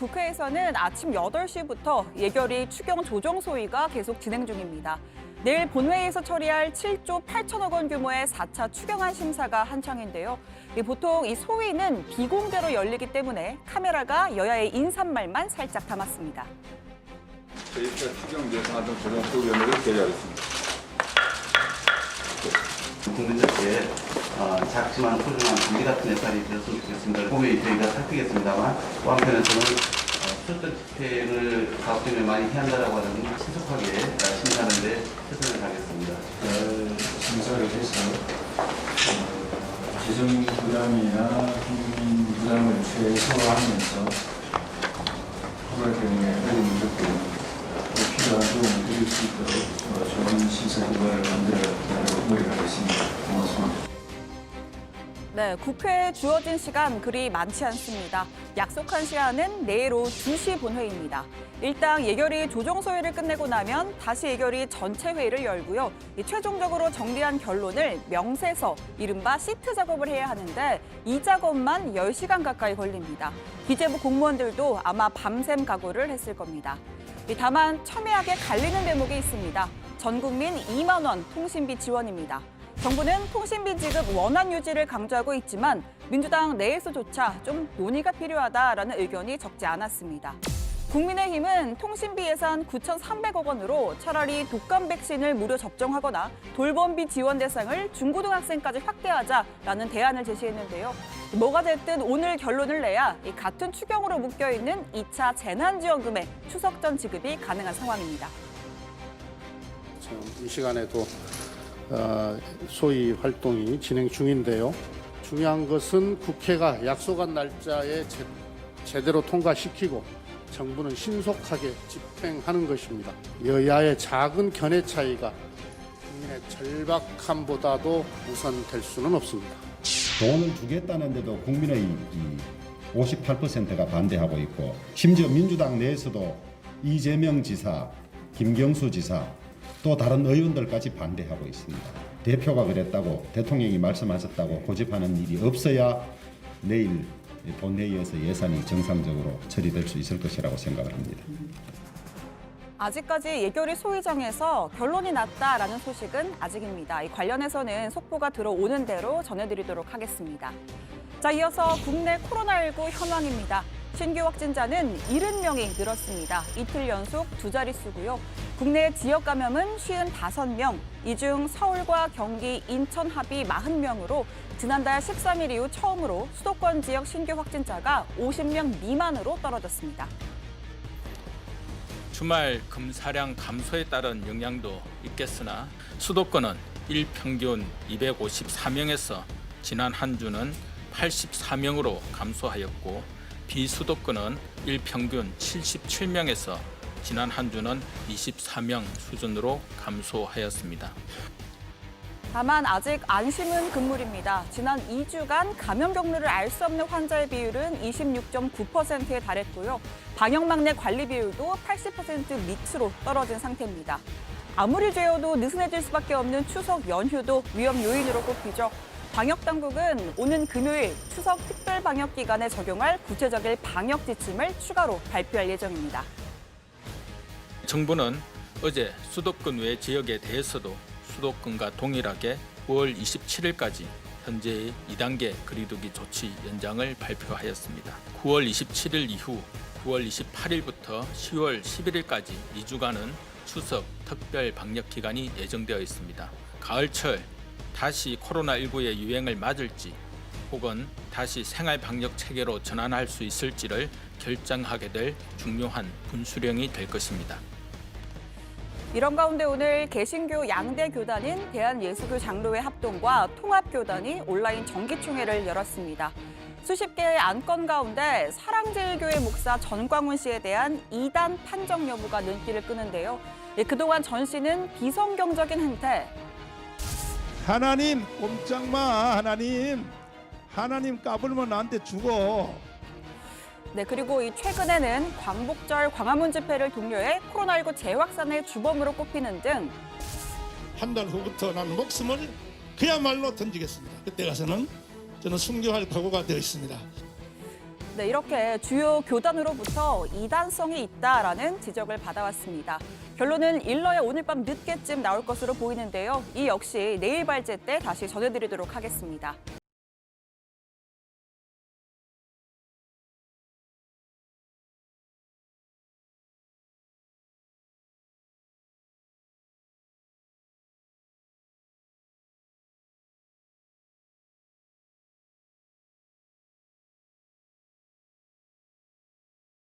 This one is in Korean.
국회에서는 아침 8시부터 예결위 추경 조정 소위가 계속 진행 중입니다. 내일 본회의에서 처리할 7조 8천억 원 규모의 4차 추경안 심사가 한창인데요. 보통 이 소위는 비공개로 열리기 때문에 카메라가 여야의 인사말만 살짝 담았습니다. 제1차 추경 예산 조정 소위원회를 개최하겠습니다. 국민들께 작지만 소중한 준비 같은 역할이 되었으면 좋겠습니다. 후에 저희가 살피겠습니다만 또 한편에서는 출석 집회를 가급적이면 많이 해한다라고 하는 신속하게 심사하는 데 최선을 다하겠습니다. 심사를 해서 재정 부담이나 국민 부담을 최소화하면서 코로나 때문에 어려움을 겪고 필요한 도움을 드릴 수 있도록 좋은 심사 결과를 만들어 노력하겠습니다. 고맙습니다. 네, 국회에 주어진 시간 그리 많지 않습니다. 약속한 시간은 내일 오후 2시 본회의입니다. 일단 예결위 조정소위를 끝내고 나면 다시 예결위 전체 회의를 열고요. 최종적으로 정리한 결론을 명세서, 이른바 시트 작업을 해야 하는데 이 작업만 10시간 가까이 걸립니다. 기재부 공무원들도 아마 밤샘 각오를 했을 겁니다. 다만 첨예하게 갈리는 대목이 있습니다. 전 국민 2만 원 통신비 지원입니다. 정부는 통신비 지급 원활 유지를 강조하고 있지만 민주당 내에서조차 좀 논의가 필요하다라는 의견이 적지 않았습니다. 국민의힘은 통신비 예산 9,300억 원으로 차라리 독감 백신을 무료 접종하거나 돌봄비 지원 대상을 중고등학생까지 확대하자라는 대안을 제시했는데요. 뭐가 됐든 오늘 결론을 내야 같은 추경으로 묶여있는 2차 재난지원금의 추석 전 지급이 가능한 상황입니다. 지금 이 시간에도 소위 활동이 진행 중인데요. 중요한 것은 국회가 약속한 날짜에 제대로 통과시키고 정부는 신속하게 집행하는 것입니다. 여야의 작은 견해 차이가 국민의 절박함보다도 우선될 수는 없습니다. 돈을 주겠다는데도 국민의 58%가 반대하고 있고 심지어 민주당 내에서도 이재명 지사, 김경수 지사 또 다른 의원들까지 반대하고 있습니다. 대표가 그랬다고 대통령이 말씀하셨다고 고집하는 일이 없어야 내일 본회의에서 예산이 정상적으로 처리될 수 있을 것이라고 생각을 합니다. 아직까지 예결위 소위장에서 결론이 났다라는 소식은 아직입니다. 이 관련해서는 속보가 들어오는 대로 전해드리도록 하겠습니다. 자, 이어서 국내 코로나19 현황입니다. 신규 확진자는 70명이 늘었습니다. 이틀 연속 두 자릿수고요. 국내 지역 감염은 55명, 이 중 서울과 경기, 인천 합이 40명으로 지난달 13일 이후 처음으로 수도권 지역 신규 확진자가 50명 미만으로 떨어졌습니다. 주말 검사량 감소에 따른 영향도 있겠으나 수도권은 일평균 254명에서 지난 한 주는 84명으로 감소하였고 비수도권은 일평균 77명에서 지난 한 주는 24명 수준으로 감소하였습니다. 다만 아직 안심은 금물입니다. 지난 2주간 감염 경로를 알 수 없는 환자의 비율은 26.9%에 달했고요. 방역망 내 관리 비율도 80% 밑으로 떨어진 상태입니다. 아무리 죄어도 느슨해질 수밖에 없는 추석 연휴도 위험 요인으로 꼽히죠. 방역당국은 오는 금요일 추석 특별방역기간에 적용할 구체적인 방역 지침을 추가로 발표할 예정입니다. 정부는 어제 수도권 외 지역에 대해서도 수도권과 동일하게 9월 27일까지 현재의 2단계 거리두기 조치 연장을 발표하였습니다. 9월 27일 이후 9월 28일부터 10월 11일까지 2주간은 추석 특별 방역 기간이 예정되어 있습니다. 가을철 다시 코로나19의 유행을 맞을지 혹은 다시 생활 방역 체계로 전환할 수 있을지를 결정하게 될 중요한 분수령이 될 것입니다. 이런 가운데 오늘 개신교 양대 교단인 대한예수교 장로회 합동과 통합교단이 온라인 정기총회를 열었습니다. 수십 개의 안건 가운데 사랑제일교회 목사 전광훈 씨에 대한 이단 판정 여부가 눈길을 끄는데요. 그동안 전 씨는 비성경적인 행태, 하나님 꼼짝마, 하나님 까불면 나한테 죽어. 네, 그리고 이 최근에는 광복절 광화문 집회를 독려해 코로나19 재확산의 주범으로 꼽히는 등 한 달 후부터 난 목숨을 그야말로 던지겠습니다. 그때 가서는 저는 순교할 각오가 되어 있습니다. 네, 이렇게 주요 교단으로부터 이단성이 있다라는 지적을 받아왔습니다. 결론은 일러에 오늘 밤 늦게쯤 나올 것으로 보이는데요. 이 역시 내일 발제 때 다시 전해드리도록 하겠습니다.